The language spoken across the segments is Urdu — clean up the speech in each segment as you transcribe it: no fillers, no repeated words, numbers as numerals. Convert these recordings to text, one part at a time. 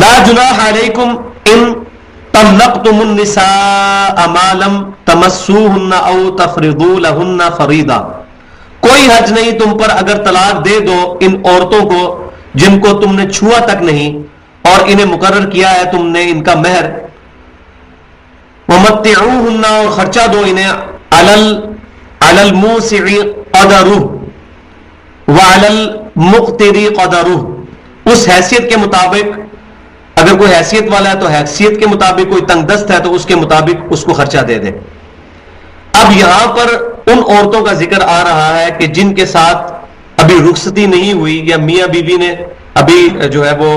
لا جناح علیکم ان طلقتم النساء ما لم تمسوهن او تفرضوا لهن فریضہ، کوئی حرج نہیں تم پر اگر طلاق دے دو ان عورتوں کو جن کو تم نے چھوا تک نہیں اور انہیں مقرر کیا ہے تم نے ان کا مہر، ومتعوهن اور خرچہ دو انہیں علی الموسع قدرہ وعلی المقتر قدرہ، اس حیثیت کے مطابق، اگر کوئی حیثیت والا ہے تو حیثیت کے مطابق، کوئی تنگ دست ہے تو اس کے مطابق اس کو خرچہ دے دے۔ اب یہاں پر ان عورتوں کا ذکر آ رہا ہے کہ جن کے ساتھ ابھی رخصتی نہیں ہوئی یا میاں بیوی نے ابھی جو ہے وہ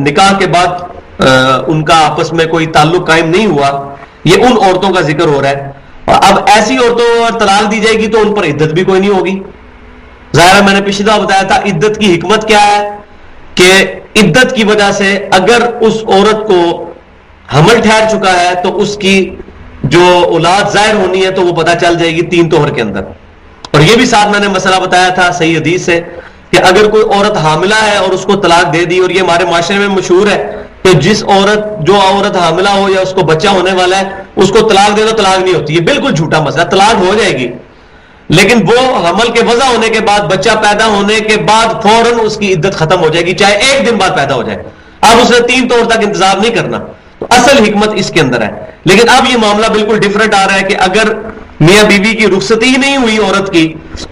نکاح کے بعد ان کا آپس میں کوئی تعلق قائم نہیں ہوا، یہ ان عورتوں کا ذکر ہو رہا ہے۔ اور اب ایسی عورتوں پر طلاق دی جائے گی تو ان پر عدت بھی کوئی نہیں ہوگی۔ ظاہر میں نے پچھلی دفعہ بتایا تھا عدت کی حکمت کیا ہے، کہ عدت کی وجہ سے اگر اس عورت کو حمل ٹھہر چکا ہے تو اس کی جو اولاد ظاہر ہونی ہے تو وہ پتہ چل جائے گی 3 طہر کے اندر۔ اور یہ بھی ساتھ میں نے مسئلہ بتایا تھا صحیح حدیث سے کہ اگر کوئی عورت حاملہ ہے اور اس کو طلاق دے دی، اور یہ ہمارے معاشرے میں مشہور ہے کہ جو عورت حاملہ ہو یا اس کو بچہ ہونے والا ہے اس کو طلاق دے دو طلاق نہیں ہوتی، یہ بالکل جھوٹا مسئلہ، طلاق ہو جائے گی لیکن وہ حمل کے وضع ہونے کے بعد، بچہ پیدا ہونے کے بعد فوراً اس کی عدت ختم ہو جائے گی، چاہے 1 دن بعد پیدا ہو جائے۔ اب اس نے 3 طور تک انتظار نہیں کرنا، تو اصل حکمت اس کے اندر ہے۔ لیکن اب یہ معاملہ بالکل ڈیفرنٹ آ رہا ہے کہ اگر میاں بیوی کی رخصتی ہی نہیں ہوئی عورت کی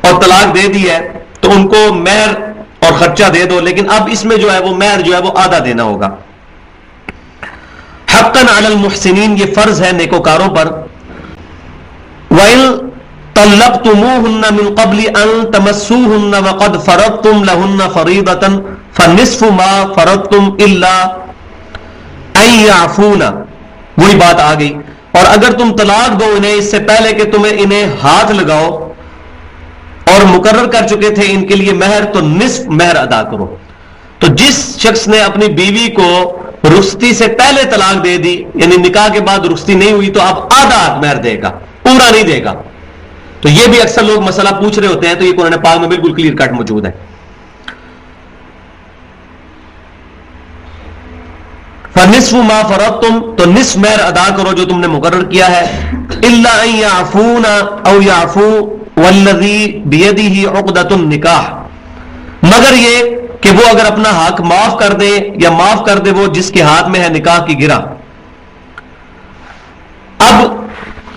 اور طلاق دے دی ہے تو ان کو مہر اور خرچہ دے دو، لیکن اب اس میں جو ہے وہ مہر جو ہے وہ آدھا دینا ہوگا۔ حقاً علی المحسنین، یہ فرض ہے نیکوکاروں پر۔ وَإِن طَلَّقْتُمُوهُنَّ مِن قَبْلِ أَن تَمَسُّوهُنَّ وَقَدْ فَرَضْتُمْ لَهُنَّ فَرِيضَةً فَنِصْفُ مَا فَرَضْتُمْ إِلَّا أَن يَعْفُونَ، وہی بات آ گئی۔ اور اگر تم طلاق دو انہیں اس سے پہلے کہ تمہیں انہیں ہاتھ لگاؤ اور مقرر کر چکے تھے ان کے لیے مہر، تو نصف مہر ادا کرو۔ تو جس شخص نے اپنی بیوی کو رخصتی سے پہلے طلاق دے دی، یعنی نکاح کے بعد رخصتی نہیں ہوئی، تو اب آدھا مہر دے گا، پورا نہیں دے گا۔ تو یہ بھی اکثر لوگ مسئلہ پوچھ رہے ہوتے ہیں، تو یہ قرآن پاک میں بالکل کلیئر کٹ موجود ہے۔ فَنِصْفُ مَا فَرَضْتُمْ، تو نصف مہر ادا کرو جو تم نے مقرر کیا ہے۔ إِلَّا أَن يَعْفُونَ أَوْ يَعْفُوا وَالَّذِي بِيَدِهِ عُقْدَةُ النِّكَاحِ، مگر یہ کہ وہ اگر اپنا حق معاف کر دے یا معاف کر دے وہ جس کے ہاتھ میں ہے نکاح کی گرہ۔ اب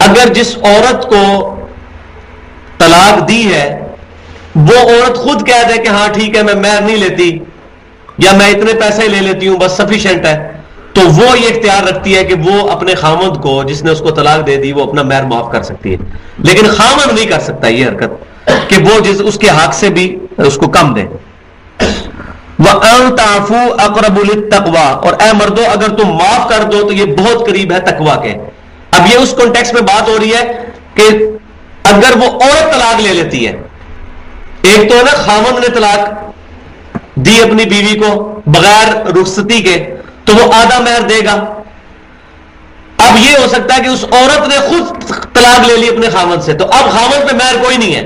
اگر جس عورت کو طلاق دی ہے وہ عورت خود کہہ دے کہ ہاں ٹھیک ہے میں مہر نہیں لیتی یا میں اتنے پیسے لے لیتی ہوں بس سفیشینٹ ہے، تو وہ یہ اختیار رکھتی ہے کہ وہ اپنے خامند کو جس نے اس کو طلاق دے دی وہ اپنا مہر معاف کر سکتی ہے، لیکن خامند نہیں کر سکتا یہ حرکت کہ وہ اس کے حق سے بھی اس کو کم دے۔ وَأَن تَعْفُوا أَقْرَبُ لِلتَّقْوَىٰ، اور اے مردو اگر تم معاف کر دو تو یہ بہت قریب ہے تقویٰ کے۔ اب یہ اس کانٹیکسٹ میں بات ہو رہی ہے کہ اگر وہ عورت طلاق لے لیتی ہے، ایک تو ہے نا خامند نے طلاق دی اپنی بیوی کو بغیر رخصتی کے، تو وہ آدھا مہر دے گا۔ اب یہ ہو سکتا ہے کہ اس عورت نے خود طلاق لے لی اپنے خامند سے، تو اب خامند پہ مہر کوئی نہیں ہے،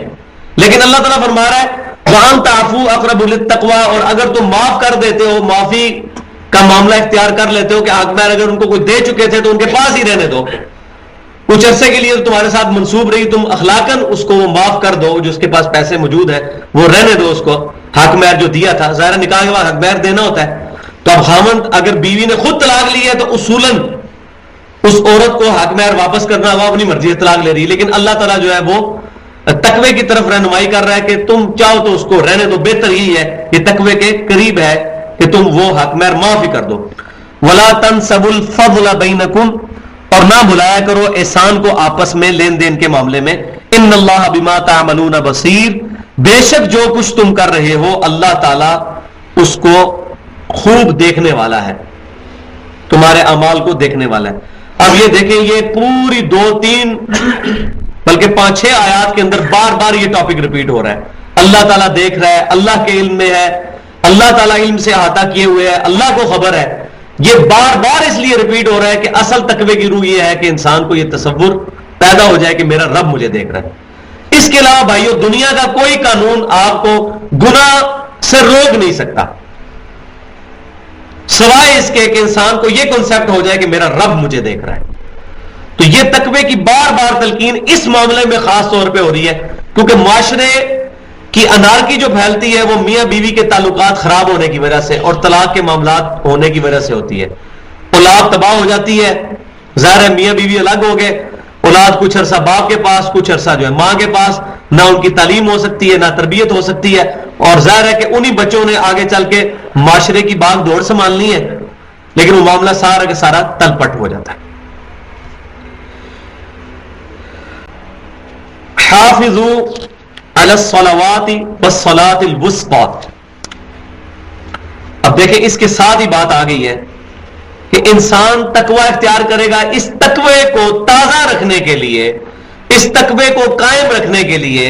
لیکن اللہ تعالیٰ فرما رہا ہے وَأَن تَعْفُوا أَقْرَبُ لِلتَّقْوَىٰ، اور اگر تم معاف کر دیتے ہو، معافی کا معاملہ اختیار کر لیتے ہو کہ حق مہر اگر ان کو کوئی دے چکے تھے تو ان کے پاس ہی رہنے دو، کچھ عرصے کے لیے تمہارے ساتھ منسوب رہی، تم اخلاقاً اس کو وہ معاف کر دو، جو اس کے پاس پیسے موجود ہیں وہ رہنے دو، اس کو حق مہر جو دیا تھا، ظاہر نکاح کے بعد حق مہر دینا ہوتا ہے۔ تو اب خامند اگر بیوی نے خود طلاق لی ہے تو اصولاً اس عورت کو حق مہر واپس کرنا وہ اپنی مرضی سے طلاق لے رہی ہے، لیکن اللہ تعالیٰ جو ہے وہ تقوی کی طرف رہنمائی کر رہا ہے کہ تم چاہو تو اس کو رہنے دو، بہتر یہی ہے، یہ تقوی کے قریب ہے کہ تم وہ حق مہر معاف ہی کر دو۔ وَلَا تَنْسَبُوا الْفَضْلَ بَيْنَكُمْ، اور نہ بھلایا کرو احسان کو آپس میں لین دین کے معاملے میں۔ ان اللہ بما تعملون بصیر، بے شک جو کچھ تم کر رہے ہو اللہ تعالیٰ اس کو خوب دیکھنے والا ہے، تمہارے اعمال کو دیکھنے والا ہے۔ اب یہ دیکھیں، یہ پوری 2-3 بلکہ 5-6 آیات کے اندر بار بار یہ ٹاپک ریپیٹ ہو رہا ہے۔ اللہ تعالیٰ دیکھ رہا ہے، اللہ کے علم میں ہے، اللہ تعالیٰ علم سے احاطہ کیے ہوئے ہے، اللہ کو خبر ہے۔ یہ بار بار اس لیے ریپیٹ ہو رہا ہے کہ اصل تقوی کی روح یہ ہے کہ انسان کو یہ تصور پیدا ہو جائے کہ میرا رب مجھے دیکھ رہا ہے۔ اس کے علاوہ بھائیو دنیا کا کوئی قانون آپ کو گناہ سے روک نہیں سکتا۔ سوائے اس کے کہ انسان کو یہ کنسپٹ ہو جائے کہ میرا رب مجھے دیکھ رہا ہے. تو یہ تقوی کی بار بار تلقین اس معاملے میں خاص طور پہ ہو رہی ہے کیونکہ معاشرے کی انارکی جو پھیلتی ہے وہ میاں بیوی کے تعلقات خراب ہونے کی وجہ سے اور طلاق کے معاملات ہونے کی وجہ سے ہوتی ہے. اولاد تباہ ہو جاتی ہے. ظاہر ہے میاں بیوی الگ ہو گئے, اولاد کچھ عرصہ باپ کے پاس, کچھ عرصہ جو ہے ماں کے پاس, نہ ان کی تعلیم ہو سکتی ہے نہ تربیت ہو سکتی ہے, اور ظاہر ہے کہ انہی بچوں نے آگے چل کے معاشرے کی باغ دوڑ سنبھالنی ہے, لیکن وہ معاملہ سارا کا سارا تل پٹ ہو جاتا ہے. حافظوا علی الصلوات والصلاۃ الوسطی. اب دیکھیں اس کے ساتھ ہی بات آ گئی ہے کہ انسان تقوی اختیار کرے گا. اس تقوی کو تازہ رکھنے کے لیے, اس تقوی کو قائم رکھنے کے لیے,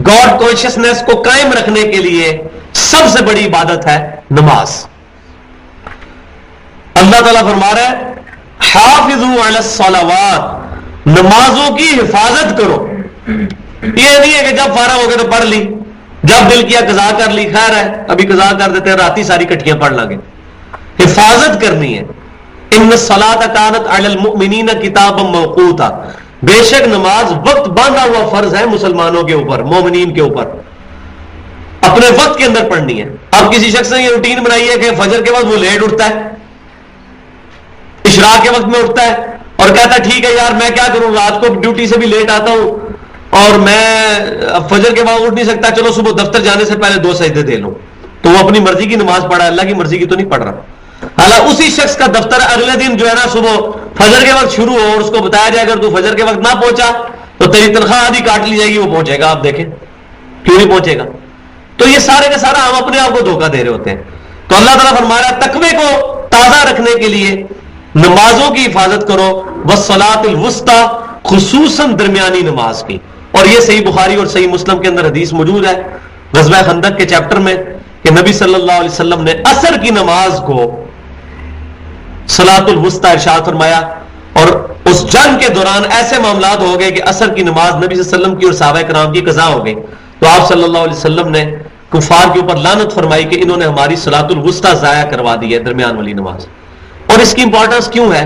گاڈ کانشسنس کو قائم رکھنے کے لیے سب سے بڑی عبادت ہے نماز. اللہ تعالیٰ فرما رہا ہے حافظوا علی الصلوات, نمازوں کی حفاظت کرو. یہ نہیں ہے کہ جب فارغ ہو گئے تو پڑھ لی, جب دل کیا قضا کر لی, خیر ہے ابھی قضا کر دیتے ہیں, راتی ساری کٹیاں پڑھ لیں گے. حفاظت کرنی ہے. ان الصلاۃ کانت علی المؤمنین کتابا موقوتا, بے شک نماز وقت باندھا ہوا فرض ہے مسلمانوں کے اوپر, مومنین کے اوپر, اپنے وقت کے اندر پڑھنی ہے. اب کسی شخص نے یہ روٹین بنائی ہے کہ فجر کے وقت وہ لیٹ اٹھتا ہے, اشراق کے وقت میں اٹھتا ہے اور کہتا ہے ٹھیک ہے یار میں کیا کروں, رات کو ڈیوٹی سے بھی لیٹ آتا ہوں اور میں فجر کے بعد اٹھ نہیں سکتا, چلو صبح دفتر جانے سے پہلے 2 سجدے دے لوں. تو وہ اپنی مرضی کی نماز پڑھا ہے, اللہ کی مرضی کی تو نہیں پڑھ رہا. حالانکہ اسی شخص کا دفتر اگلے دن جو ہے نا صبح فجر کے وقت شروع ہو اور اس کو بتایا جائے اگر تو فجر کے وقت نہ پہنچا تو تیری تنخواہ آدھی کاٹ لی جائے گی, وہ پہنچے گا. آپ دیکھیں کیوں نہیں پہنچے گا. تو یہ سارے کے سارا ہم اپنے آپ کو دھوکہ دے رہے ہوتے ہیں. تو اللہ تعالیٰ فرما رہا ہے تقوی کو تازہ رکھنے کے لیے نمازوں کی حفاظت کرو, والصلاۃ الوسطی, خصوصاً درمیانی نماز کی. اور یہ صحیح بخاری اور صحیح مسلم کے اندر حدیث موجود ہے غزوہ خندق کے چیپٹر میں کہ نبی صلی اللہ علیہ وسلم نے عصر کی نماز کو صلاۃ الوسطی ارشاد فرمایا. اور اس جنگ کے دوران ایسے معاملات ہو گئے کہ عصر کی نماز نبی صلی اللہ علیہ وسلم کی اور صحابہ کرام کی قضا ہو گئی. تو آپ صلی اللہ علیہ وسلم نے کفار کے اوپر لعنت فرمائی کہ انہوں نے ہماری صلاۃ الوسطی ضائع کروا دی ہے, درمیان والی نماز. اور اس کی امپورٹنس کیوں ہے,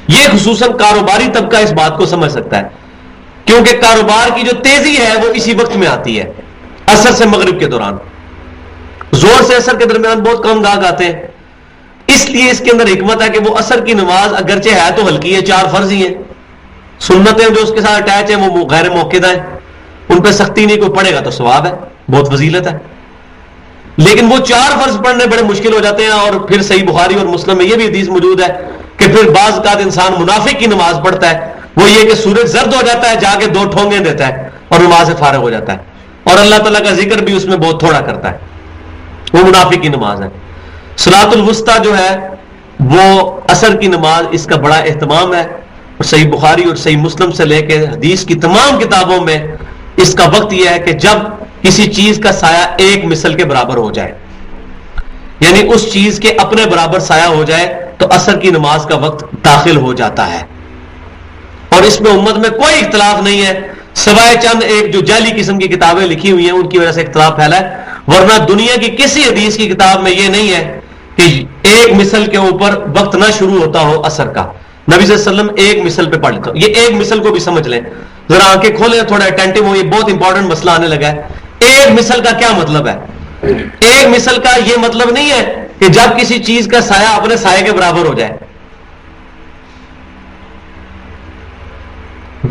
یہ خصوصاً کاروباری طبقہ اس بات کو سمجھ سکتا ہے کیونکہ کاروبار کی جو تیزی ہے وہ اسی وقت میں آتی ہے, عصر سے مغرب کے دوران. زور سے عصر کے درمیان بہت کم گاہک آتے ہیں, اس لیے اس کے اندر حکمت ہے کہ وہ عصر کی نماز اگرچہ ہے تو ہلکی ہے, 4 فرض ہی ہیں, سنتیں جو اس کے ساتھ اٹیچ ہیں وہ غیر موقعہ ہیں, ان پہ سختی نہیں, کوئی پڑھے گا تو ثواب ہے, بہت فضیلت ہے. لیکن وہ 4 فرض پڑھنے بڑے مشکل ہو جاتے ہیں. اور پھر صحیح بخاری اور مسلم میں یہ بھی حدیث موجود ہے کہ پھر بعض اوقات انسان منافق کی نماز پڑھتا ہے, وہ یہ کہ سورج زرد ہو جاتا ہے, جا کے 2 ٹھونگے دیتا ہے اور نماز سے فارغ ہو جاتا ہے, اور اللہ تعالیٰ کا ذکر بھی اس میں بہت تھوڑا کرتا ہے. وہ منافق کی نماز ہے. صلاۃ الوسطی جو ہے وہ عصر کی نماز, اس کا بڑا اہتمام ہے. اور صحیح بخاری اور صحیح مسلم سے لے کے حدیث کی تمام کتابوں میں اس کا وقت یہ ہے کہ جب کسی چیز کا سایہ 1 مثل کے برابر ہو جائے, یعنی اس چیز کے اپنے برابر سایہ ہو جائے تو عصر کی نماز کا وقت داخل ہو جاتا ہے. اور اس میں امت میں کوئی اختلاف نہیں ہے سوائے چند ایک جو جعلی قسم کی کتابیں لکھی ہوئی ہیں ان کی وجہ سے اختلاف پھیلا ہے, ورنہ دنیا کی کسی حدیث کی کتاب میں یہ نہیں ہے کہ 1 مثل کے اوپر وقت نہ شروع ہوتا ہو عصر کا. نبی صلی اللہ علیہ وسلم 1 مثل پہ پڑھ لیتا ہو. یہ 1 مثل کو بھی سمجھ لیں, ذرا آنکھیں کھولیں, تھوڑا اٹینٹو ہو, یہ بہت انپورٹنٹ مسئلہ آنے لگا ہے. 1 مثل کا کیا مطلب ہے؟ 1 مثل کا یہ مطلب نہیں ہے کہ جب کسی چیز کا سایہ اپنے سائے کے برابر ہو جائے,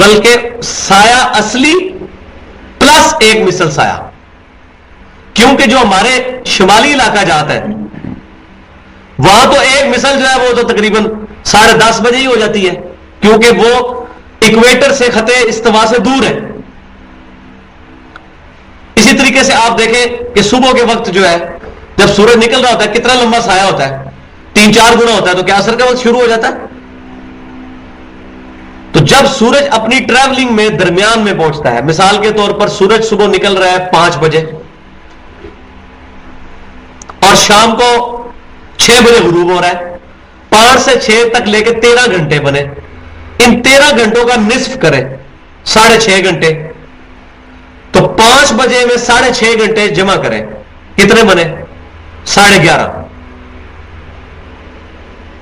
بلکہ سایہ اصلی پلس 1 مثل سایہ. کیونکہ جو ہمارے شمالی علاقہ جاتا ہے وہاں تو 1 مثل جو ہے وہ تو تقریباً 10:30 بجے ہی ہو جاتی ہے, کیونکہ وہ اکویٹر سے خط استوا سے دور ہے. اسی طریقے سے آپ دیکھیں کہ صبح کے وقت جو ہے جب سورج نکل رہا ہوتا ہے کتنا لمبا سایہ ہوتا ہے, 3-4 گنا ہوتا ہے, تو کیا عصر کا وقت شروع ہو جاتا ہے. تو جب سورج اپنی ٹریولنگ میں درمیان میں پہنچتا ہے, مثال کے طور پر سورج صبح نکل رہا ہے 5 بجے اور شام کو 6 بجے غروب ہو رہا ہے, 5 سے 6 تک لے کے 13 گھنٹے بنے. ان 13 گھنٹوں کا نصف کریں 6.5 گھنٹے, تو 5 بجے میں 6.5 گھنٹے جمع کریں, کتنے بنے؟ 11.5.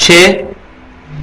6,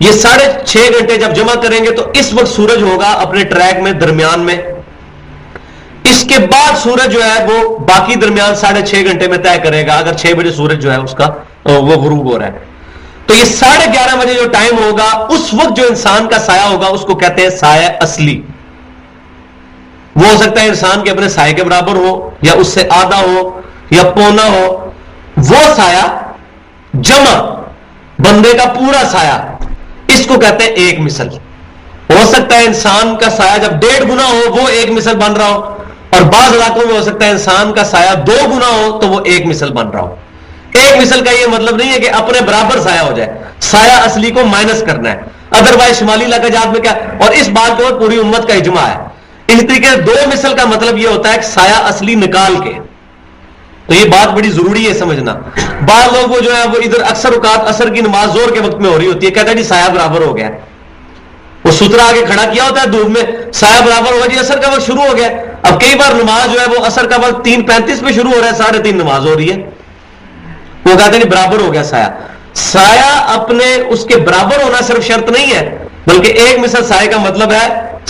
یہ 6.5 گھنٹے جب جمع کریں گے تو اس وقت سورج ہوگا اپنے ٹریک میں درمیان میں. اس کے بعد سورج جو ہے وہ باقی درمیان 6.5 گھنٹے میں طے کرے گا. اگر 6 بجے سورج جو ہے اس کا وہ غروب ہو رہا ہے تو یہ 11:30 بجے جو ٹائم ہوگا اس وقت جو انسان کا سایہ ہوگا اس کو کہتے ہیں سایہ اصلی. وہ ہو سکتا ہے انسان کے اپنے سائے کے برابر ہو یا اس سے آدھا ہو یا پونا ہو. وہ سایہ جمع بندے کا پورا سایہ اس کو کہتے ہیں 1 مثل. ہو سکتا ہے انسان کا سایہ جب 1.5 گنا ہو وہ 1 مثل بن رہا ہو, اور بعض علاقوں میں ہو سکتا ہے انسان کا سایہ 2 گنا ہو تو وہ 1 مثل بن رہا ہو. 1 مثل کا یہ مطلب نہیں ہے کہ اپنے برابر سایہ ہو جائے, سایہ اصلی کو مائنس کرنا ہے. ادروائز شمالی علاقہ جات میں کیا, اور اس بات کو پوری امت کا اجماع ہے. اس طریقے سے 2 مثل کا مطلب یہ ہوتا ہے کہ سایہ اصلی نکال کے. تو یہ بات بڑی ضروری ہے سمجھنا. بعض لوگ وہ جو ہے وہ ادھر اکثر اوقات عصر کی نماز زور کے وقت میں ہو رہی ہوتی ہے, کہتا ہے جی سایہ برابر ہو گیا, وہ سترا آگے کھڑا کیا ہوتا ہے دھوپ میں, سایہ برابر ہوگا جی عصر کا وقت شروع ہو گیا. اب کئی بار نماز جو ہے وہ عصر کا وقت 3:35 پہ شروع ہو رہا ہے, 3:30 نماز ہو رہی ہے, وہ کہتے ہیں جی برابر ہو گیا سایہ. سایہ اپنے اس کے برابر ہونا صرف شرط نہیں ہے, بلکہ 1 مثل سایہ کا مطلب ہے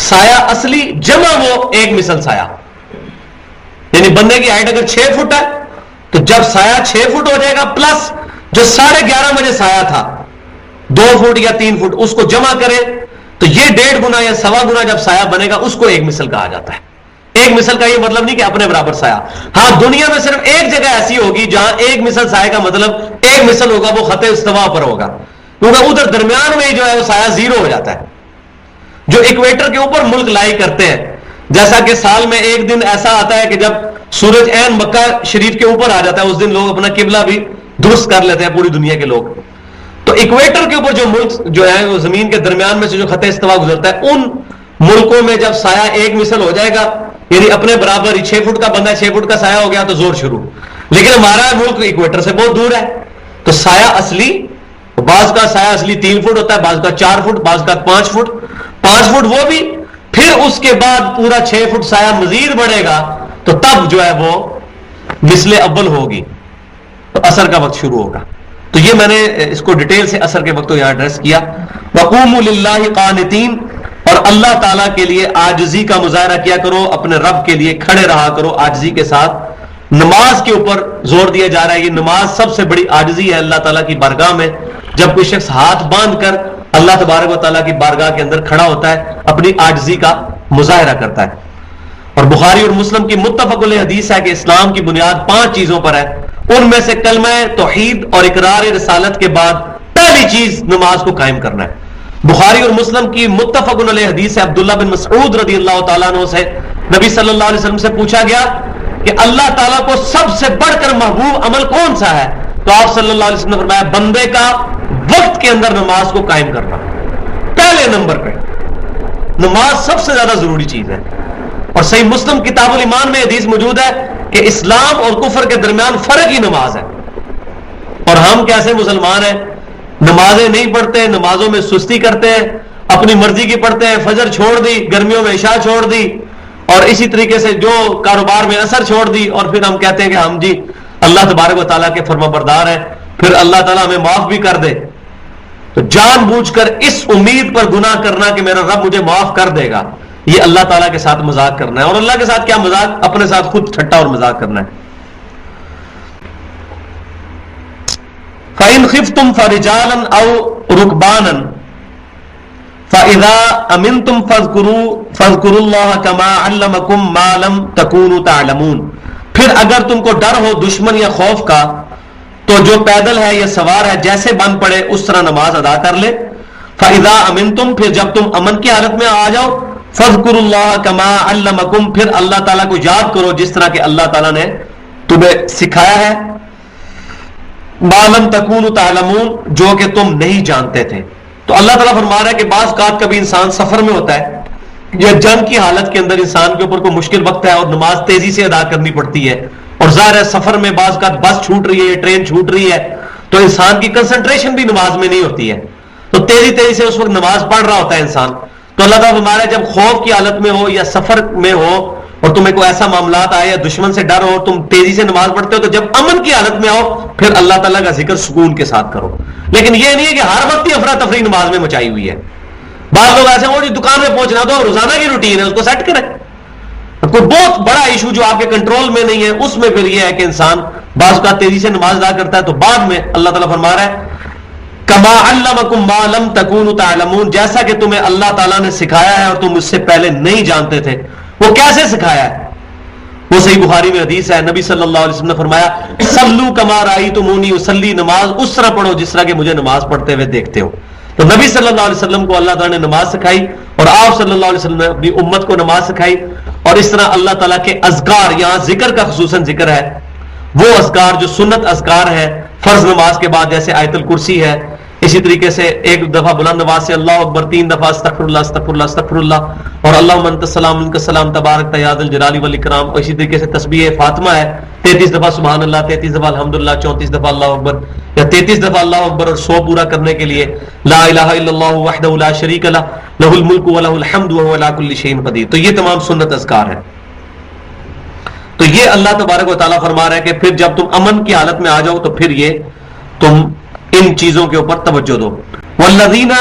سایہ اصلی جمع وہ 1 مثل سایہ. یعنی بندے کی ہائٹ اگر 6 فٹ ہے تو جب سایہ 6 فٹ ہو جائے گا پلس جو 11:30 بجے سایہ تھا 2 فٹ یا 3 فٹ, اس کو جمع کرے تو یہ 1.5 گنا یا 1.25 گنا جب سایہ بنے گا اس کو 1 مثل کہا جاتا ہے. 1 مثل کا یہ مطلب نہیں کہ اپنے برابر سایہ. ہاں دنیا میں صرف ایک جگہ ایسی ہوگی جہاں 1 مثل سایہ کا مطلب 1 مثل ہوگا, وہ خط استوا پر ہوگا, کیونکہ ادھر درمیان میں جو ہے وہ سایہ 0 ہو جاتا ہے. جو ایکویٹر کے اوپر ملک لائی کرتے ہیں, جیسا کہ سال میں ایک دن ایسا آتا ہے کہ جب سورج عین مکہ شریف کے اوپر آ جاتا ہے, اس دن لوگ اپنا قبلہ بھی درست کر لیتے ہیں پوری دنیا کے لوگ. تو ایکویٹر کے اوپر جو ملک جو ہے وہ زمین کے درمیان میں سے جو خط استوا گزرتا ہے, ان ملکوں میں جب سایہ 1 مثل ہو جائے گا, یعنی اپنے برابر ہی 6 فٹ کا بندہ 6 فٹ کا سایہ ہو گیا تو زور شروع. لیکن ہمارا ملک ایکویٹر سے بہت دور ہے, تو سایہ اصلی, بعض کا سایہ اصلی 3 فٹ ہوتا ہے, بعض کا 4 فٹ, بعض کا 5 فٹ. 5 فٹ وہ بھی, پھر اس کے بعد پورا 6 فٹ سایہ مزید بڑھے گا تو تب جو ہے وہ مثل اول ہوگی, تو عصر کا وقت شروع ہوگا. تو یہ میں نے اس کو ڈیٹیل سے عصر کے وقت یہاں ایڈریس کیا. وقوموا للہ قانتین, اور اللہ تعالیٰ کے لیے عاجزی کا مظاہرہ کیا کرو, اپنے رب کے لیے کھڑے رہا کرو عاجزی کے ساتھ. نماز کے اوپر زور دیا جا رہا ہے, یہ نماز سب سے بڑی عاجزی ہے اللہ تعالیٰ کی بارگاہ میں. جب کوئی شخص ہاتھ باندھ کر اللہ تبارک و تعالیٰ کی بارگاہ کے اندر کھڑا ہوتا ہے, اپنی عاجزی کا مظاہرہ کرتا ہے. اور بخاری اور مسلم کی متفق علیہ حدیث ہے کہ اسلام کی بنیاد 5 چیزوں پر ہے, ان میں سے کلمہ توحید اور اقرار رسالت کے بعد پہلی چیز نماز کو قائم کرنا ہے. بخاری اور مسلم کی متفق علیہ حدیث ہے, عبداللہ بن مسعود رضی اللہ تعالیٰ عنہ سے نبی صلی اللہ علیہ وسلم سے پوچھا گیا کہ اللہ تعالیٰ کو سب سے بڑھ کر محبوب عمل کون سا ہے, تو آپ صلی اللہ علیہ وسلم نے فرمایا بندے کا وقت کے اندر نماز کو قائم کرنا. پہلے نمبر پہ نماز سب سے زیادہ ضروری چیز ہے. اور صحیح مسلم کتاب الایمان میں حدیث موجود ہے کہ اسلام اور کفر کے درمیان فرق ہی نماز ہے. اور ہم کیسے مسلمان ہیں, نمازیں نہیں پڑھتے, نمازوں میں سستی کرتے ہیں, اپنی مرضی کی پڑھتے ہیں, فجر چھوڑ دی, گرمیوں میں عشاء چھوڑ دی, اور اسی طریقے سے جو کاروبار میں اثر چھوڑ دی, اور پھر ہم کہتے ہیں کہ ہم جی اللہ تبارک و تعالیٰ کے فرما بردار ہیں, پھر اللہ تعالیٰ ہمیں معاف بھی کر دے. تو جان بوجھ کر اس امید پر گناہ کرنا کہ میرا رب مجھے معاف کر دے گا, یہ اللہ تعالیٰ کے ساتھ مذاق کرنا ہے. اور اللہ کے ساتھ کیا مذاق, اپنے ساتھ خود ٹھٹا اور مذاق کرنا ہے. فَإِنْ خِفْتُمْ فَرِجَالًا أَوْ رُكْبَانًا فَإِذَا أَمِنْتُمْ فَاذْكُرُوا اللَّهَ كَمَا عَلَّمَكُمْ مَا لَمْ تَكُونُوا تَعْلَمُونَ. پھر اگر تم کو ڈر ہو دشمن یا خوف کا تو جو پیدل ہے یا سوار ہے جیسے بن پڑے اس طرح نماز ادا کر لے. فَإِذَا أَمِنْتُمْ, پھر جب تم امن کی حالت میں آ جاؤ, فَاذْكُرُوا اللَّهَ كَمَا عَلَّمَكُمْ, پھر اللہ تعالیٰ کو یاد کرو جس طرح کہ اللہ تعالیٰ نے تمہیں سکھایا ہے. مَا لَمْ تَكُونُوا تَعْلَمُونَ, جو کہ تم نہیں جانتے تھے. تو اللہ تعالیٰ فرما رہا ہے کہ بعض اوقات کبھی انسان سفر میں ہوتا ہے یا جنگ کی حالت کے اندر انسان کے اوپر کوئی مشکل وقت ہے اور نماز تیزی سے ادا کرنی پڑتی ہے, اور ظاہر ہے سفر میں بعض اوقات بس چھوٹ رہی ہے یا ٹرین چھوٹ رہی ہے, تو انسان کی کنسنٹریشن بھی نماز میں نہیں ہوتی ہے, تو تیزی سے اس وقت نماز پڑھ رہا ہوتا ہے انسان. تو اللہ تعالیٰ فرما رہا ہے جب خوف کی حالت میں ہو یا سفر میں ہو اور تمہیں کوئی ایسا معاملات آئے یا دشمن سے ڈر ہو اور تم تیزی سے نماز پڑھتے ہو تو جب امن کی حالت میں آؤ پھر اللہ تعالیٰ کا ذکر سکون کے ساتھ کرو. لیکن یہ نہیں ہے کہ ہر وقت ہی افراتفری نماز میں مچائی ہوئی ہے. بعض لوگ ایسے ہو جی دکان میں پہنچنا تو روزانہ کی روٹین ہے اس کو سیٹ کرے. کوئی بہت بڑا ایشو جو آپ کے کنٹرول میں نہیں ہے اس میں پھر یہ ہے کہ انسان بعض کا تیزی سے نماز ادا کرتا ہے تو بعد میں اللہ تعالیٰ فرما رہا ہے کما علمکم ما لم تکونوا تعلمون, جیسا کہ تمہیں اللہ تعالیٰ نے سکھایا ہے اور تم اس سے پہلے نہیں جانتے تھے. وہ کیسے سکھایا ہے؟ وہ صحیح بخاری میں حدیث ہے, نبی صلی اللہ علیہ وسلم نے فرمایا صلو کما رأیتمونی اصلی, نماز اس طرح پڑھو جس طرح کہ مجھے نماز پڑھتے ہوئے دیکھتے ہو. تو نبی صلی اللہ علیہ وسلم کو اللہ تعالیٰ نے نماز سکھائی اور آپ صلی اللہ علیہ وسلم نے اپنی امت کو نماز سکھائی. اور اس طرح اللہ تعالیٰ کے اذکار, یہاں ذکر کا خصوصاً ذکر ہے, وہ اذکار جو سنت اذکار ہے فرض نماز کے بعد جیسے آیت الکرسی ہے, اسی طریقے سے ایک دفعہ بلند آواز سے اللہ اکبر, 3 دفعہ استغفر اللہ استغفر اللہ استغفر اللہ, اور اللہم انت السلام منک السلام تبارک یا ذا الجلال والاکرام. اور اسی طریقے سے تسبیح فاطمہ ہے 33 دفعہ سبحان اللہ, 33 دفعہ الحمدللہ, 34 دفعہ اللہ اکبر, یا 33 دفعہ اللہ اکبر اور 100 پورا کرنے کے لیے لا الہ الا اللہ وحدہ لا شریک لہ لہ الملک ولہ الحمد وہو علی کل شیء قدیر. تو یہ تمام سنت اذکار ہے. تو یہ اللہ تبارک و تعالیٰ فرما رہا ہے کہ پھر جب تم امن کی حالت میں آ جاؤ تو پھر یہ تم ان چیزوں کے اوپر توجہ دو. والذین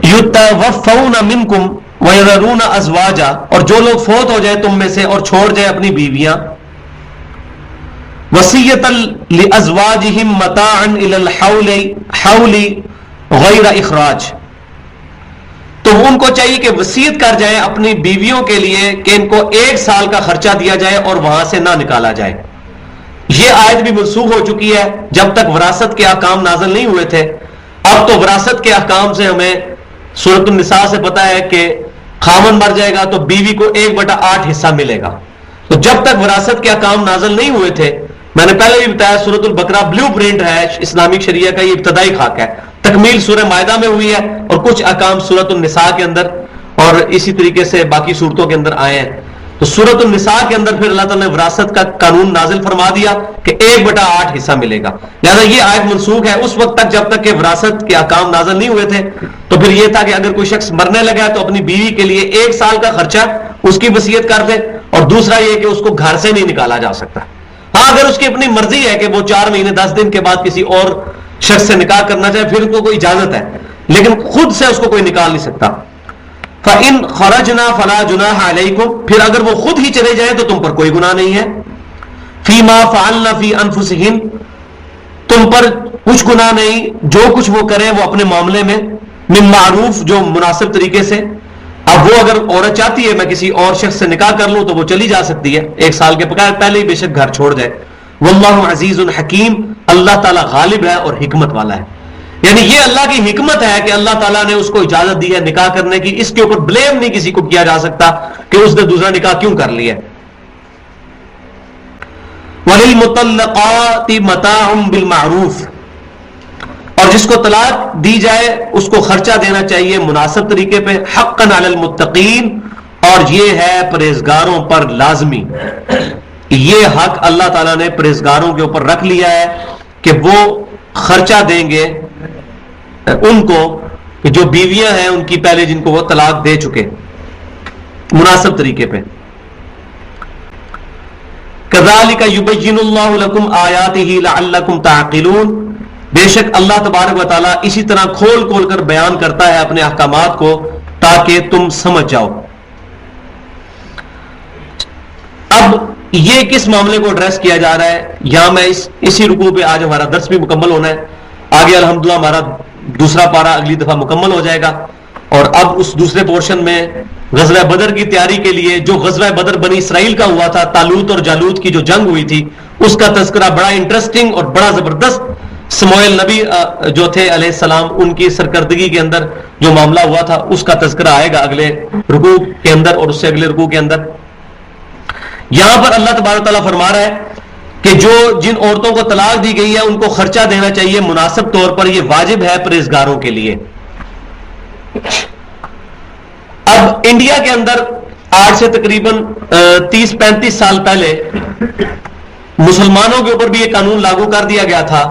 یتوفون منکم ویذرون ازواجا, اور جو لوگ فوت ہو جائے تم میں سے اور چھوڑ جائے اپنی بیویاں, وصیۃ لازواجہم متاعا الی الحول غیر اخراج, تو ان کو چاہیے کہ وصیت کر جائیں اپنی بیویوں کے لیے کہ ان کو 1 سال کا خرچہ دیا جائے اور وہاں سے نہ نکالا جائے. یہ آیت بھی منسوخ ہو چکی ہے جب تک وراثت کے احکام نازل نہیں ہوئے تھے. اب تو وراثت کے احکام سے ہمیں سورۃ النساء سے پتا ہے کہ خامن مر جائے گا تو بیوی کو 1/8 حصہ ملے گا. تو جب تک وراثت کے احکام نازل نہیں ہوئے تھے, میں نے پہلے بھی بتایا سورۃ البقرہ بلیو پرنٹ ہے اسلامک شریعہ کا, یہ ابتدائی خاکہ ہے, تکمیل سورہ مائدہ میں ہوئی ہے اور کچھ احکام سورۃ النساء کے اندر اور اسی طریقے سے باقی صورتوں کے اندر آئے ہیں. تو سورۃ النساء کے اندر پھر اللہ تعالیٰ نے وراثت کا قانون نازل فرما دیا کہ 1/8 حصہ ملے گا. لہذا یہ آیت منسوخ ہے اس وقت تک جب تک کہ وراثت کے احکام نازل نہیں ہوئے تھے. تو پھر یہ تھا کہ اگر کوئی شخص مرنے لگا تو اپنی بیوی کے لیے 1 سال کا خرچہ اس کی وصیت کر دے, اور دوسرا یہ کہ اس کو گھر سے نہیں نکالا جا سکتا. ہاں اگر اس کی اپنی مرضی ہے کہ وہ 4 مہینے 10 دن کے بعد کسی اور شخص سے نکاح کرنا چاہے پھر کو کوئی اجازت ہے, لیکن خود سے اس کو کوئی نکال نہیں سکتا. فَإِنْ خَرَجْنَا فَلَا جُنَاحَ عَلَيْكُمْ, پھر اگر وہ خود ہی چلے جائیں تو تم پر کوئی گناہ نہیں ہے. فِي مَا فَعَلْنَ فِي أَنفُسِهِنْ, تم پر کچھ گناہ نہیں جو کچھ وہ کریں وہ اپنے معاملے میں, من معروف جو مناسب طریقے سے. اب وہ اگر عورت چاہتی ہے میں کسی اور شخص سے نکاح کر لوں تو وہ چلی جا سکتی ہے 1 سال کے پہلے ہی بے شک گھر چھوڑ جائے. واللہ عزیز حکیم, اللہ تعالیٰ غالب ہے اور حکمت والا ہے. یعنی یہ اللہ کی حکمت ہے کہ اللہ تعالیٰ نے اس کو اجازت دی ہے نکاح کرنے کی, اس کے اوپر بلیم نہیں کسی کو کیا جا سکتا کہ اس نے دوسرا نکاح کیوں کر لیا. وَلِلْمُطَلَّقَاتِ مَتَاعٌ بِالْمَعْرُوفِ, اور جس کو طلاق دی جائے اس کو خرچہ دینا چاہیے مناسب طریقے پہ. حقاً علی المتقین, اور یہ ہے پرہیزگاروں پر لازمی. یہ حق اللہ تعالیٰ نے پرہیزگاروں کے اوپر رکھ لیا ہے کہ وہ خرچہ دیں گے ان کو کہ جو بیویاں ہیں ان کی پہلے جن کو وہ طلاق دے چکے, مناسب طریقے پہ. كَذَلِكَ يُبَيِّنُ اللَّهُ لَكُمْ آيَاتِهِ لَعَلَّكُمْ تَعْقِلُونَ, بے شک اللہ تبارک و تعالیٰ اسی طرح کھول کھول کر بیان کرتا ہے اپنے احکامات کو تاکہ تم سمجھ جاؤ. اب یہ کس معاملے کو ایڈریس کیا جا رہا ہے, یہاں میں اسی رکوع پہ آج ہمارا درس بھی مکمل ہونا ہے. آگے الحمدللہ ہمارا دوسرا پارہ اگلی دفعہ مکمل ہو جائے گا. اور اب اس دوسرے پورشن میں غزوہ بدر کی تیاری کے لیے, جو غزوہ بدر بنی اسرائیل کا ہوا تھا, طالوت اور جالوت کی جو جنگ ہوئی تھی, اس کا تذکرہ بڑا انٹرسٹنگ اور بڑا زبردست. سموئیل نبی جو تھے علیہ السلام, ان کی سرکردگی کے اندر جو معاملہ ہوا تھا اس کا تذکرہ آئے گا اگلے رکوع کے اندر اور اس سے اگلے رکوع کے اندر. یہاں پر اللہ تبارک تعالیٰ فرما رہا ہے کہ جو جن عورتوں کو طلاق دی گئی ہے ان کو خرچہ دینا چاہیے مناسب طور پر, یہ واجب ہے پرہیزگاروں کے لیے. اب انڈیا کے اندر آج سے تقریباً 30-35 سال پہلے مسلمانوں کے اوپر بھی یہ قانون لاگو کر دیا گیا تھا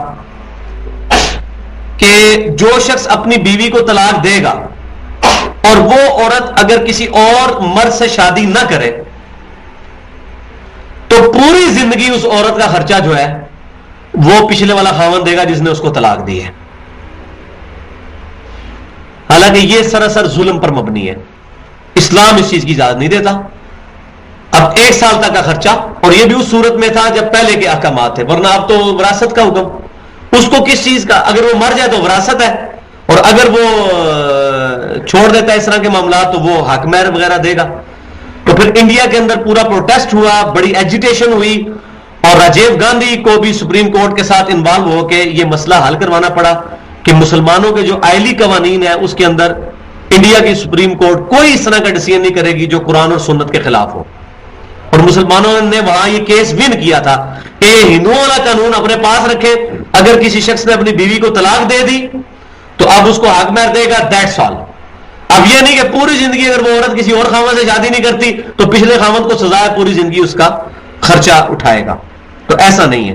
کہ جو شخص اپنی بیوی کو طلاق دے گا اور وہ عورت اگر کسی اور مرد سے شادی نہ کرے تو پوری زندگی اس عورت کا خرچہ جو ہے وہ پچھلے والا خاوند دے گا جس نے اس کو طلاق دی ہے. حالانکہ یہ سراسر ظلم پر مبنی ہے. اسلام اس چیز کی اجازت نہیں دیتا. اب 1 سال تک کا خرچہ، اور یہ بھی اس صورت میں تھا جب پہلے کے احکامات تھے، ورنہ اب تو وراثت کا حکم. اس کو کس چیز کا؟ اگر وہ مر جائے تو وراثت ہے، اور اگر وہ چھوڑ دیتا ہے اس طرح کے معاملات تو وہ حق مہر وغیرہ دے گا. تو پھر انڈیا کے اندر پورا پروٹیسٹ ہوا، بڑی ایجیٹیشن ہوئی، اور راجیو گاندھی کو بھی سپریم کورٹ کے ساتھ انوالو ہو کے یہ مسئلہ حل کروانا پڑا کہ مسلمانوں کے جو آئلی قوانین ہیں اس کے اندر انڈیا کی سپریم کورٹ کوئی اس طرح کا ڈیسیژن نہیں کرے گی جو قرآن اور سنت کے خلاف ہو. اور مسلمانوں نے وہاں یہ کیس ون کیا تھا کہ ہندوؤں والا قانون اپنے پاس رکھے، اگر کسی شخص نے اپنی بیوی کو طلاق دے دی تو اب اس کو حق مہر دے گا، دیٹس آل. اب یہ نہیں کہ پوری زندگی اگر وہ عورت کسی اور خاوند سے شادی نہیں کرتی تو پچھلے خاوند کو سزا ہے، پوری زندگی اس کا خرچہ اٹھائے گا. تو ایسا نہیں ہے.